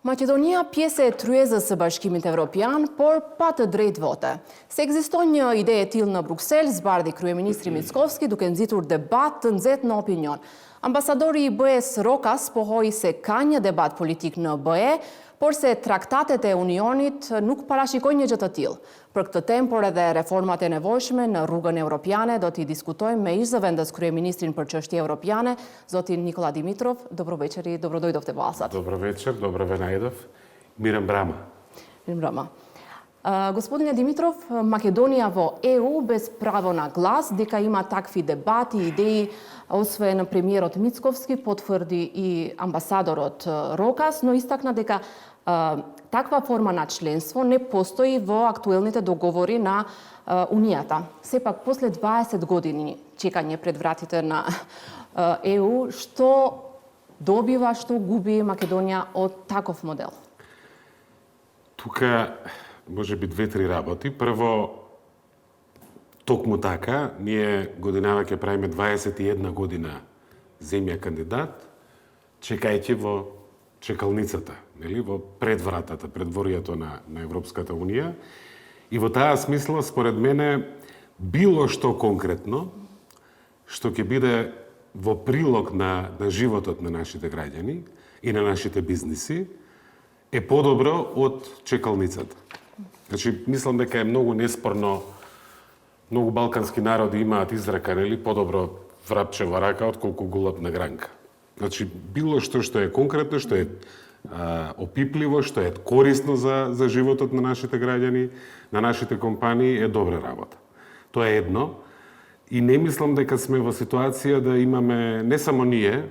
Македонија пјесе труе за сбашкимите европјан, пор пат дрейт воте. Се екзистонја идеја тил на Бруксел, збарди крујеминистри Мицковски, дуке нзитур дебат нзет на опинион. Амбасадори и БЕ Рокас похои се кања дебат политик на БЕ, пор се трактатете унионит нук параши кој неġata тил. Për këtë tempor edhe reformat e nevojshme në rrugën evropiane do t'i diskutojmë me ish zëvendës kryeministrin për çështje evropiane, zotin Nikola Dimitrov. Dobro večer i dobrodojdovte Valsat. Dobro večer, dobro venajdov. Мирен Брама. Мирен Брама. Господине Димитров, Македонија во ЕУ без право на глас, дека има такви дебати, идеи, освен премиерот Мицковски, потврди и амбасадорот Рокас, но истакна дека таква форма на членство не постои во актуелните договори на Унијата. Сепак, после 20 години чекање пред вратите на ЕУ, што добива, што губи Македонија од таков модел? Тука може би две-три работи. Прво, токму така, ние годинава ќе правиме 21 година земја кандидат, чекајќи во чекалницата, нели, во предвратата, предворието на Европската Унија. И во таа смисла, според мене, било што конкретно, што ќе биде во прилог на животот на нашите граѓани и на нашите бизниси, е подобро од чекалницата. Значи, мислам дека е многу неспорно, многу балкански народи имаат израка, нели, подобро врапчева рака отколку голапна гранка. Значи, било што е конкретно, што е опипливо, што е корисно за животот на нашите граѓани, на нашите компании, е добра работа. Тоа е едно. И не мислам дека сме во ситуација да имаме, не само ние,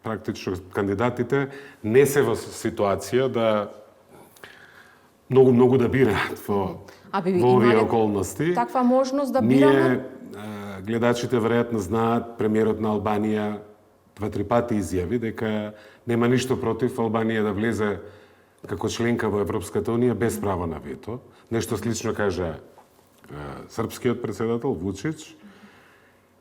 практично кандидатите, не се во ситуација да многу да бираат во овие околности. Таква можност да бираме? Гледачите веројатно знаат, премиерот на Албанија 2-3 пати изјави дека нема ништо против Албанија да влезе како членка во Европската Унија без право на вето. Нешто слично кажа српскиот председател Вучич.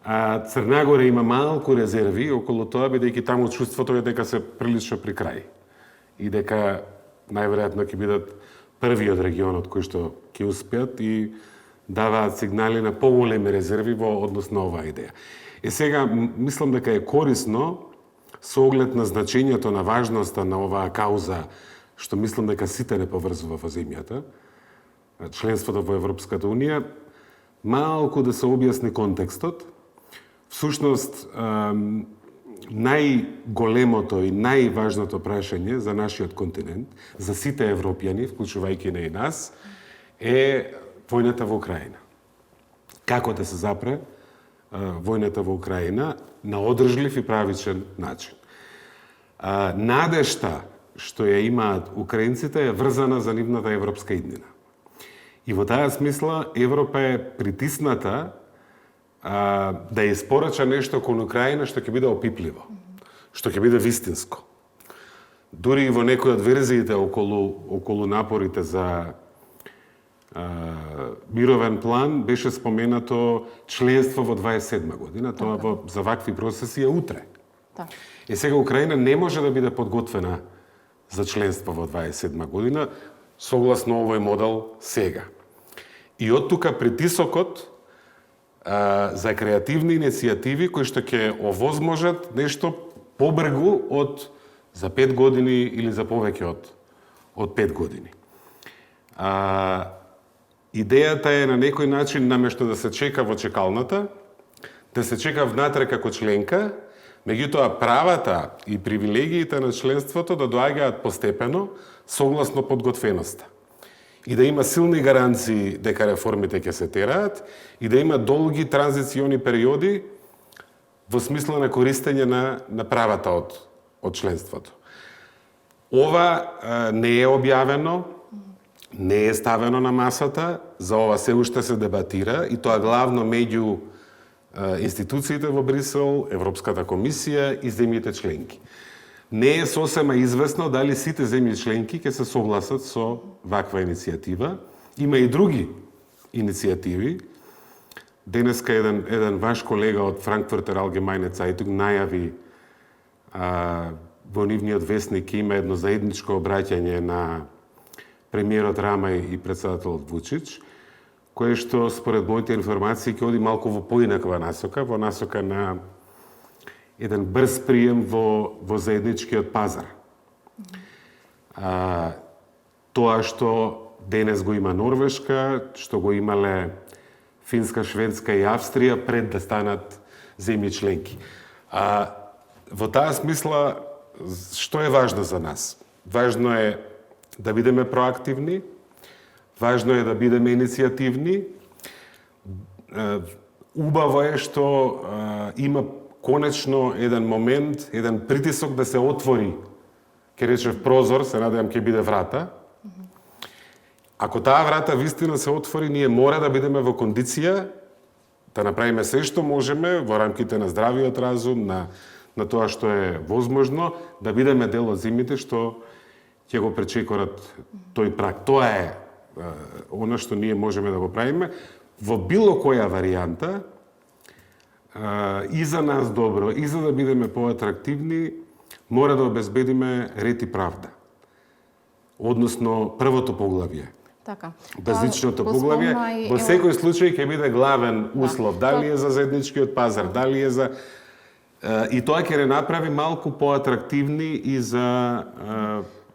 А Црна Гора има малку резерви околу тоа, бидејќи таму чувството е дека се прилично при крај. И дека најверојатно ќе бидат први од регионот кои што ќе успеат и даваат сигнали на поголеми резерви во однос на оваа идеја. И сега, мислам дека е корисно, со оглед на значењето, на важноста на оваа кауза, што мислам дека сите не поврзува во земјата, членството во Европската Унија, малку да се објасни контекстот. Всушност, најголемото и најважното прашање за нашиот континент, за сите европјани, вклучувајќи и нас, е војната во Украина. Како да се запре војната во Украина на одржлив и правичен начин. Надежта што ја имаат украинците е врзана за нивната европска иднина. И во таа смисла Европа е притисната да ја испорача нешто кон Украина што ќе биде опипливо, што ќе биде вистинско. Дури и во некои од верзиите околу напорите за мировен план беше споменато членство во 27 година, тоа за вакви процеси е утре. И сега Украина не може да биде подготвена за членство во 27 година, согласно овој модел сега. И од тука притисокот за креативни иницијативи кои што ќе овозможат нешто побргу од за 5 години или за повеќе од 5 години. Идејата е на некој начин наместо да се чека во чекалната, да се чека внатре како членка, меѓутоа правата и привилегиите на членството да доаѓаат постепено, согласно подготвеноста. И да има силни гаранции дека реформите ќе се тераат и да има долги транзициони периоди во смисла на користење на правата од членството. Ова не е објавено, не е ставено на масата, за ова се уште се дебатира и тоа главно меѓу институциите во Брисел, Европската комисија и земјите членки. Не е сосема известно дали сите земји членки ќе се согласат со ваква иницијатива. Има и други иницијативи. Денеска еден ваш колега од Frankfurter Allgemeine Zeitung најави во нивниот весник има едно заедничко обраќање на премиерот Рамај и претседателот Вучич, кое што според моите информации ќе оди малку во поинаква насока, во насока на еден брз прием во заедничкиот пазар. Тоа што денес го има Норвешка, што го имале Финска, Шведска и Австрија пред да станат земји членки. Во таа смисла, што е важно за нас? Важно е да бидеме проактивни, важно е да бидеме иницијативни. Убаво е што има конечно еден момент, еден притисок да се отвори, ке речев прозор, се надевам ке биде врата. Ако таа врата вистина се отвори, ние мора да бидеме во кондиција да направиме се што можеме во рамките на здравиот разум, на тоа што е возможно, да бидеме дел од земјите што ќе го пречекорат тој праг. Тоа е она што ние можеме да го правиме во било која варијанта, и за нас добро, и за да бидеме поатрактивни, мора да обезбедиме ред и правда. Односно, првото поглавје. Така. Базичното поглавје, во секој случај ќе биде главен услов. Дали е за заедничкиот пазар, дали е за... И тоа ќе не направи малку поатрактивни и за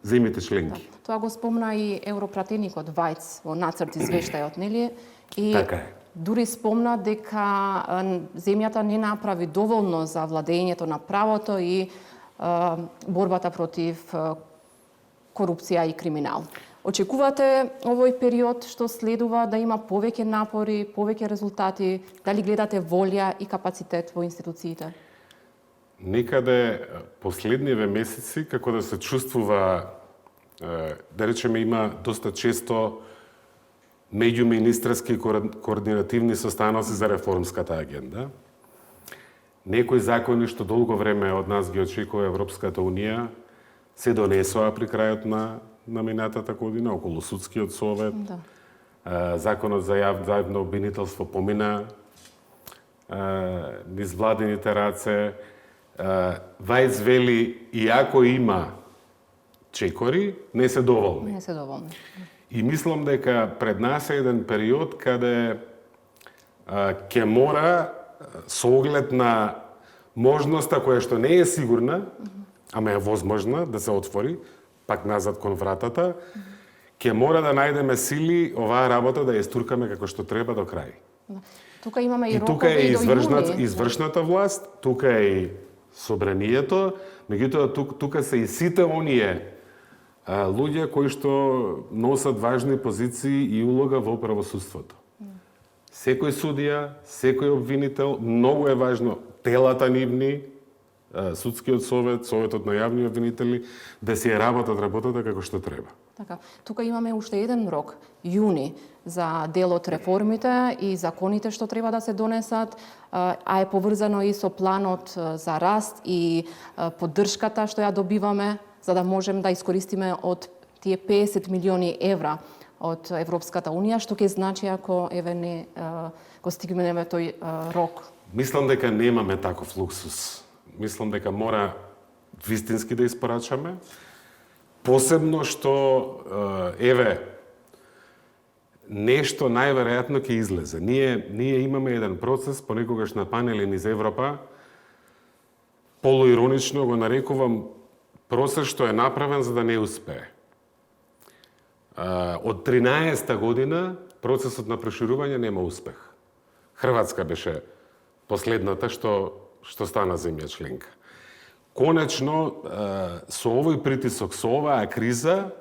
земјите членки. Тоа го спомна и европратеникот Вајц во нацрт извештајот, нели? И така е. Дури спомна дека земјата не направи доволно за владењето на правото и борбата против корупција и криминал. Очекувате овој период што следува да има повеќе напори, повеќе резултати, дали гледате волја и капацитет во институциите? Некаде последниве месеци, како да се чувствува, да речеме, има доста често меѓуминистерски координативни состаноци за реформската агенда. Некои закони што долго време од нас ги очекува Европската Унија се донесоа при крајот на минатата година, околу судскиот совет. Да. Законот за јавно обвинителство помина низ владините раце. Вајц вели, иако има чекори, не се доволни. Не се доволни. И мислам дека пред нас е еден период каде ќе мора, со оглед на можноста која што не е сигурна, ама е возможна да се отвори, пак назад кон вратата, ќе мора да најдеме сили оваа работа да ја стуркаме како што треба до крај. Тука имаме и тука рокови е до јуни. извршната власт, тука е и собранието, меѓутоа тука се и сите оние луѓе кои што носат важни позиции и улога во правосудството. Секој судија, секој обвинител, многу е важно телата нивни, судскиот совет, советот на јавни обвинители, да си ја работат работата како што треба. Така, тука имаме уште еден рок, јуни, за дел од реформите и законите што треба да се донесат, а е поврзано и со планот за раст и поддршката што ја добиваме, за да можем да искористиме од тие 50 милиони евра од Европската Унија, што ќе значи ако еве не го стигнеме тој рок. Мислам дека немаме таков луксус. Мислам дека мора вистински да испорачаме. Посебно што, нешто најверојатно ќе излезе. Ние имаме еден процес, понекогаш на панели низ Европа, полуиронично го нарекувам процес што е направен за да не успее. Од 13-та година процесот на проширување нема успех. Хрватска беше последната што стана земја членка. Конечно, со овој притисок, со оваа криза,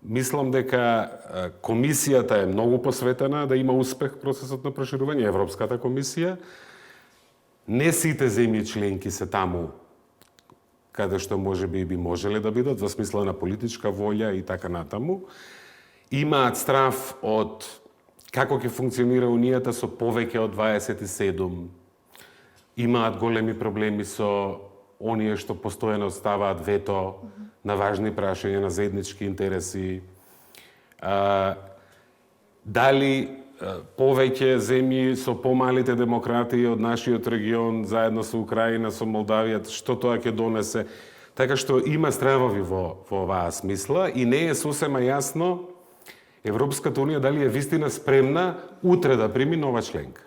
мислам дека комисијата е многу посветена да има успех процесот на проширување, Европската комисија. Не сите земји членки се таму каде што можеби би можеле да бидат, во смисла на политичка волја и така натаму. Имаат страв од како ќе функционира Унијата со повеќе од 27. Имаат големи проблеми со оние што постојано ставаат вето на важни прашања, на заеднички интереси. Дали повеќе земји со помалите демократии од нашиот регион, заедно со Украина, со Молдавија, што тоа ќе донесе? Така што има стравови во оваа смисла и не е сосема јасно Европската унија дали е вистина спремна утре да прими нова членка.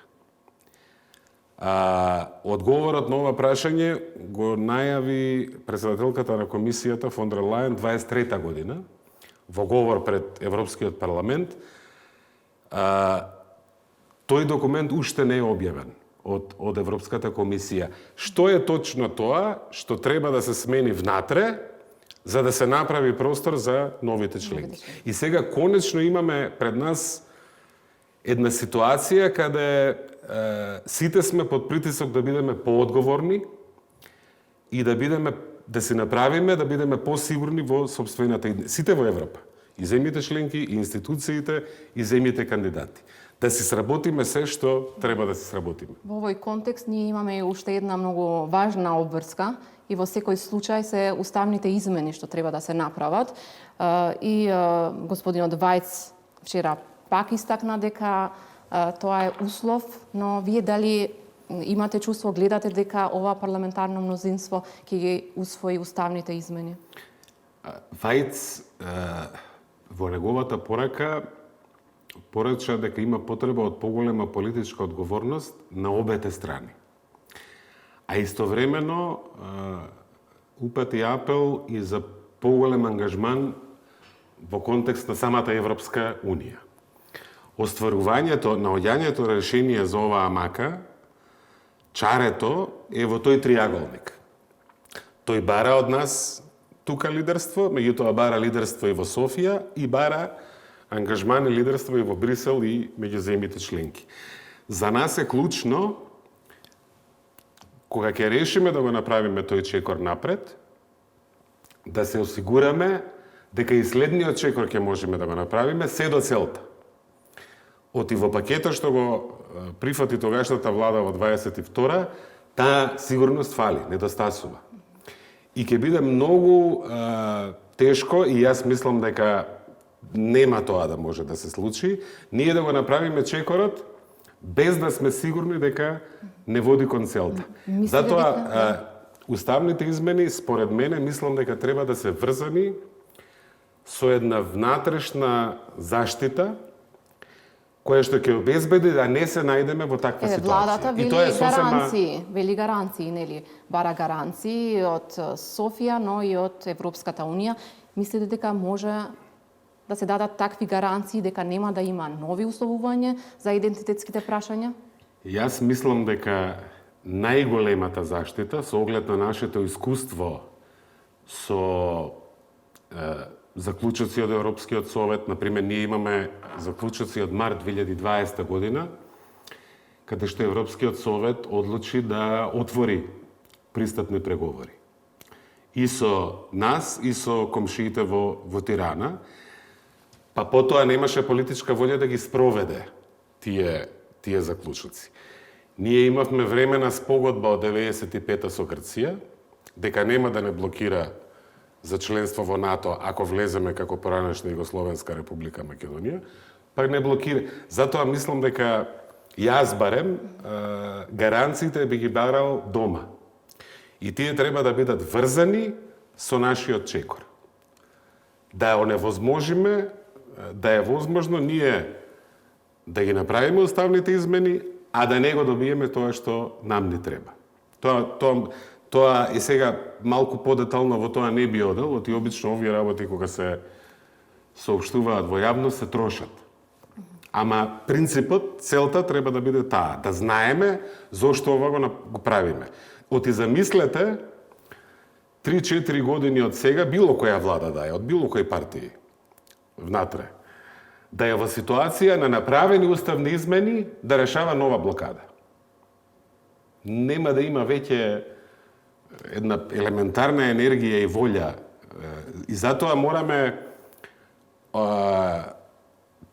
Одговорот на ова прашање го најави председателката на комисијата фон дер Лајен 23-та година во говор пред Европскиот парламент. Тој документ уште не е објавен од Европската комисија. Што е точно тоа што треба да се смени внатре за да се направи простор за новите членки? И сега конечно имаме пред нас една ситуација каде сите сме под притисок да бидеме поодговорни и да се направиме, да бидеме посигурни во сопствената, сите во Европа, и земјите членки, и институциите, и земјите кандидати. Да си сработиме се што треба да си сработиме. Во овој контекст ние имаме уште една многу важна обврска и во секој случај се уставните измени што треба да се направат. И господинот Вајц вчера пак истакна дека тоа е услов, но вие дали имате чувство, гледате дека ова парламентарно мнозинство ќе ги усвои уставните измени? Вајц во неговата порака порача дека има потреба од поголема политичка одговорност на обете страни. А истовремено упати апел и за поголем ангажман во контекст на самата Европска Унија. Остварувањето, наоѓањето решение за оваа мака, чарето е во тој триаголник. Тој бара од нас тука лидерство, меѓутоа бара лидерство и во Софија и бара ангажман и лидерство и во Брисел и меѓу земјите членки. За нас е клучно, кога ќе решиме да го направиме тој чекор напред, да се осигураме дека и следниот чекор ќе можеме да го направиме се до целта. Оти во пакетот што го прифати тогашната влада во 22-та, таа сигурност фали, недостасува. И ќе биде многу тешко, и јас мислам дека нема тоа да може да се случи, ние да го направиме чекорот без да сме сигурни дека не води кон целта. Затоа уставните измени, според мене, мислам дека треба да се врзани со една внатрешна заштита која што ќе обезбеди да не се најдеме во таква ситуација. Владата вели гаранции, нели? Бара гаранции од Софија, но и од Европската Унија. Мислите дека може да се дадат такви гаранции дека нема да има нови условувања за идентитетските прашања? Јас мислам дека најголемата заштита со оглед на нашето искуство со заклучоци од Европскиот совет, например, ние имаме заклучоци од март 2020 година, каде што Европскиот совет одлучи да отвори пристапни преговори. И со нас, и со комшиите во Тирана, па потоа немаше политичка волја да ги спроведе тие заклучоци. Ние имавме времена спогодба од 95-та со Грција, дека нема да не блокира за членство во НАТО ако влеземе како поранешна Југословенска република Македонија, пак не блокира. Затоа мислам дека јас барем гаранциите би ги барал дома. И тие треба да бидат врзани со нашиот чекор. Да оневозможиме, да е возможно ние да ги направиме уставните измени, а да не го добиеме тоа што нам не треба. Тоа и сега малку подетално во тоа не би одел, оти обично овие работи кога се соопштуваат во јавност се трошат. Ама принципот, целта треба да биде таа, да знаеме зошто ова го правиме. Оти замислете 3-4 години од сега било која влада да е, од било кој партии внатре, да е во ситуација на направени уставни измени да решава нова блокада. Нема да има веќе една елементарна енергија и волја. И затоа мораме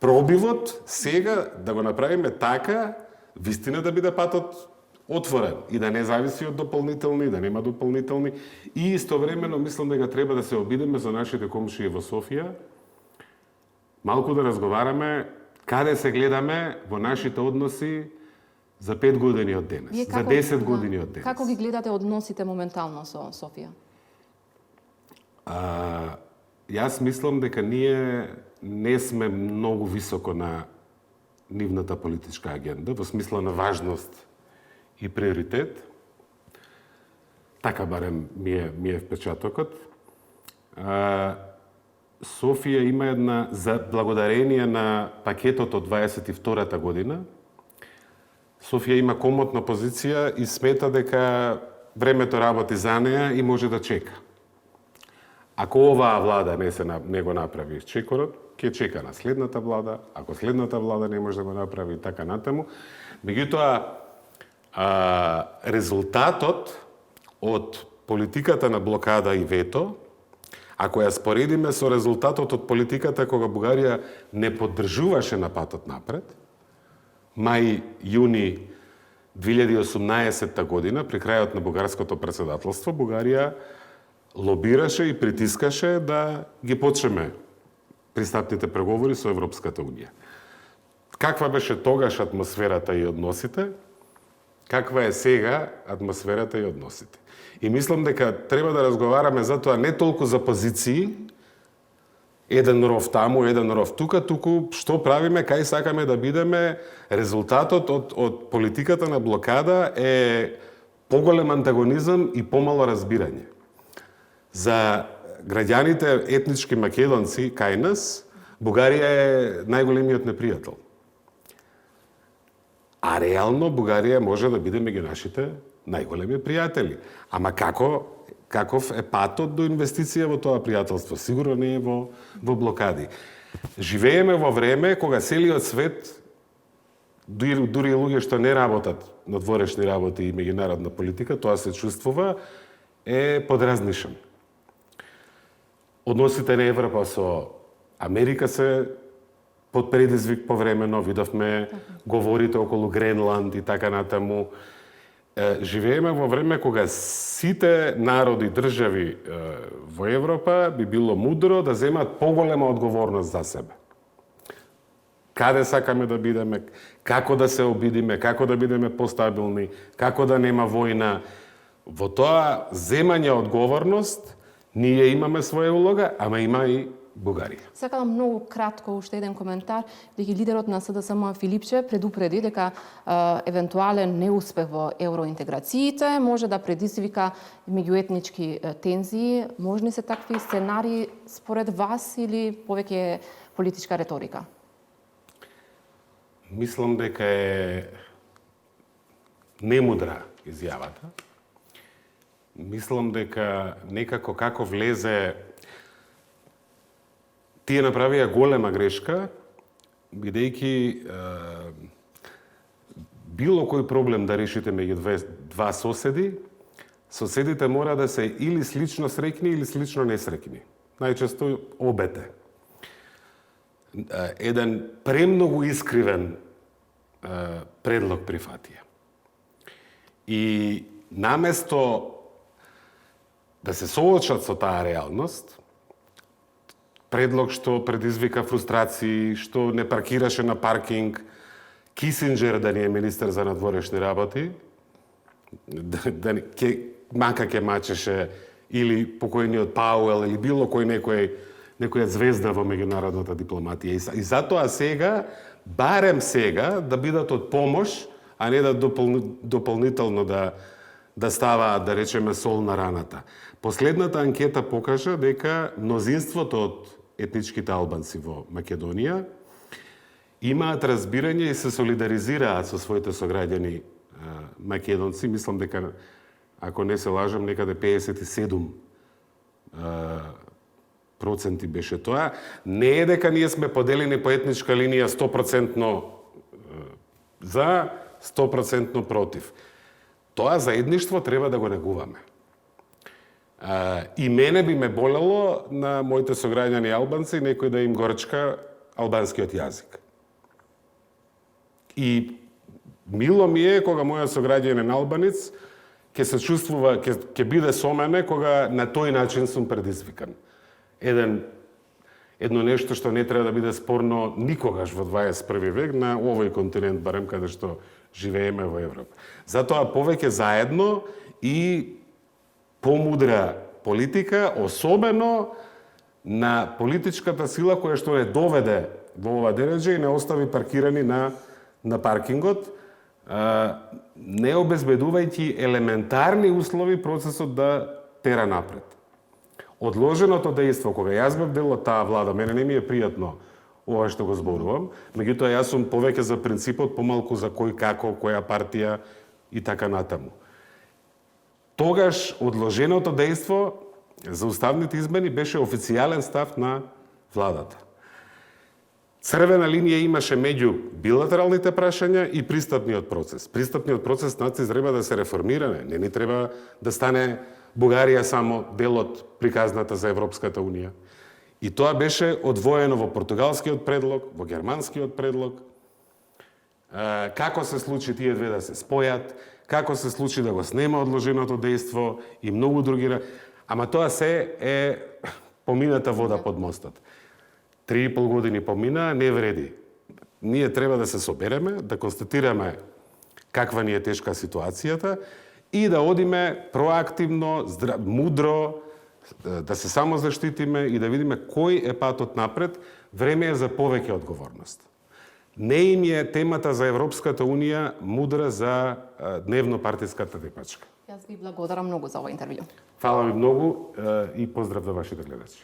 пробивот сега да го направиме така, вистина да биде патот отворен и да не зависи од дополнителни, да нема дополнителни. И истовремено мислам дека треба да се обидеме за нашите комшии во Софија, малку да разговараме каде се гледаме во нашите односи за 5 години од денес, за 10 години од денес. Како ги гледате односите моментално со Софија? Јас мислам дека ние не сме многу високо на нивната политичка агенда, во смисла на важност и приоритет. Така барем ми е впечатокот. Софија има една, за благодарение на пакетот од 22-та година, Софија има комотна позиција и смета дека времето работи за неа и може да чека. Ако оваа влада не го направи чекорот, ќе чека на следната влада, ако следната влада не може да го направи, така натаму. Меѓутоа, резултатот од политиката на блокада и вето, ако ја споредиме со резултатот од политиката кога Бугарија не поддржуваше на патот напред, мај-јуни 2018 година, при крајот на бугарското претседателство, Бугарија лобираше и притискаше да ги почнеме пристапните преговори со Европската Унија. Каква беше тогаш атмосферата и односите? Каква е сега атмосферата и односите? И мислам дека треба да разговараме за тоа не толку за позиции, еден ров таму, еден ров тука, туку што правиме, кај сакаме да бидеме. Резултатот од политиката на блокада е поголем антагонизам и помало разбирање. За граѓаните етнички македонци кај нас, Бугарија е најголемиот непријател. А реално Бугарија може да биде меѓу нашите најголеми пријатели. Ама каков е патот до инвестиција во тоа пријателство? Сигурно не е во блокади. Живееме во време кога целиот свет, дури луѓе што не работат на дворешни работи и меѓународна политика, тоа се чувствува, е подразнишен. Односите на Европа со Америка се под предизвик повремено, видовме говорите околу Гренланд и така натаму. Живееме во време кога сите народи, држави во Европа би било мудро да земат поголема одговорност за себе. Каде сакаме да бидеме, како да се обидиме, како да бидеме постабилни, како да нема војна. Во тоа земање одговорност ние имаме своја улога, ама има и Бугарија. Сакам многу кратко уште еден коментар, дека лидерот на СДСМ Филипче предупреди дека евентуален неуспех во евроинтеграциите може да предизвика меѓуетнички тензии. Можни се такви сценарии според вас или повеќе политичка реторика? Мислам дека е немудра изјавата. Мислам дека некако како влезе, тие направија голема грешка, бидејќи било кој проблем да решите меѓу два соседи, соседите мора да се или слично среќни или слично несреќни. Најчесто обете. Еден премногу искривен предлог прифатија. И наместо да се соочат со таа реалност, предлог што предизвика фрустрации, што не паркираше на паркинг, Кисинџер да не е министер за надворешни работи, мака ке мачеше или покојниот Пауел или било кој некоја звезда во меѓународната дипломатија. И затоа сега, барем сега, да бидат од помош, а не да дополнително да ставаат, да речеме, сол на раната. Последната анкета покажа дека мнозинството од етничките албанци во Македонија имаат разбирање и се солидаризираат со своите сограѓани македонци. Мислам дека, ако не се лажам, некаде 57% беше тоа. Не е дека ние сме поделени по етничка линија 100% за, 100% против. Тоа заедништво треба да го негуваме. И мене би ме болело на моите сограѓани албанци некој да им горчка албанскиот јазик. И мило ми е кога мојот сограѓанин албанец ќе се чувствува, ќе биде со мене кога на тој начин сум предизвикан. Едно нешто што не треба да биде спорно никогаш во 21 век на овој континент, барем каде што живееме во Европа. Затоа повеќе заедно и помудра политика, особено на политичката сила која што не доведе во ова дереđe и не остави паркирани на паркингот, не обезбедувајќи елементарни услови процесот да тера напред. Одложеното дејство, кога јас бев дел од таа влада, мене не ми е пријатно ова што го зборувам, меѓутоа јас сум повеќе за принципот, помалку за кој, како, која партија и така натаму. Тогаш одложеното дејство за уставните измени беше официјален став на владата. Црвена линија имаше меѓу билатералните прашања и пристапниот процес. Пристапниот процес наци треба да се реформира, не ни треба да стане Бугарија само дел од приказната за Европската Унија. И тоа беше одвоено во португалскиот предлог, во германскиот предлог. Како се случи тие две да се спојат, како се случи да го снема одложеното дејство и многу други. Ама тоа се е помината вода под мостот. 3,5 години помина, не вреди. Ние треба да се собереме, да констатираме каква ни е тешка ситуацијата и да одиме проактивно, мудро, да се самозаштитиме и да видиме кој е патот напред. Време е за повеќе одговорност. Не им е темата за Европската Унија мудра за дневно партиската тепачка. Јас ви благодарам многу за ова интервју. Фала ви многу и поздрав до вашите гледачи.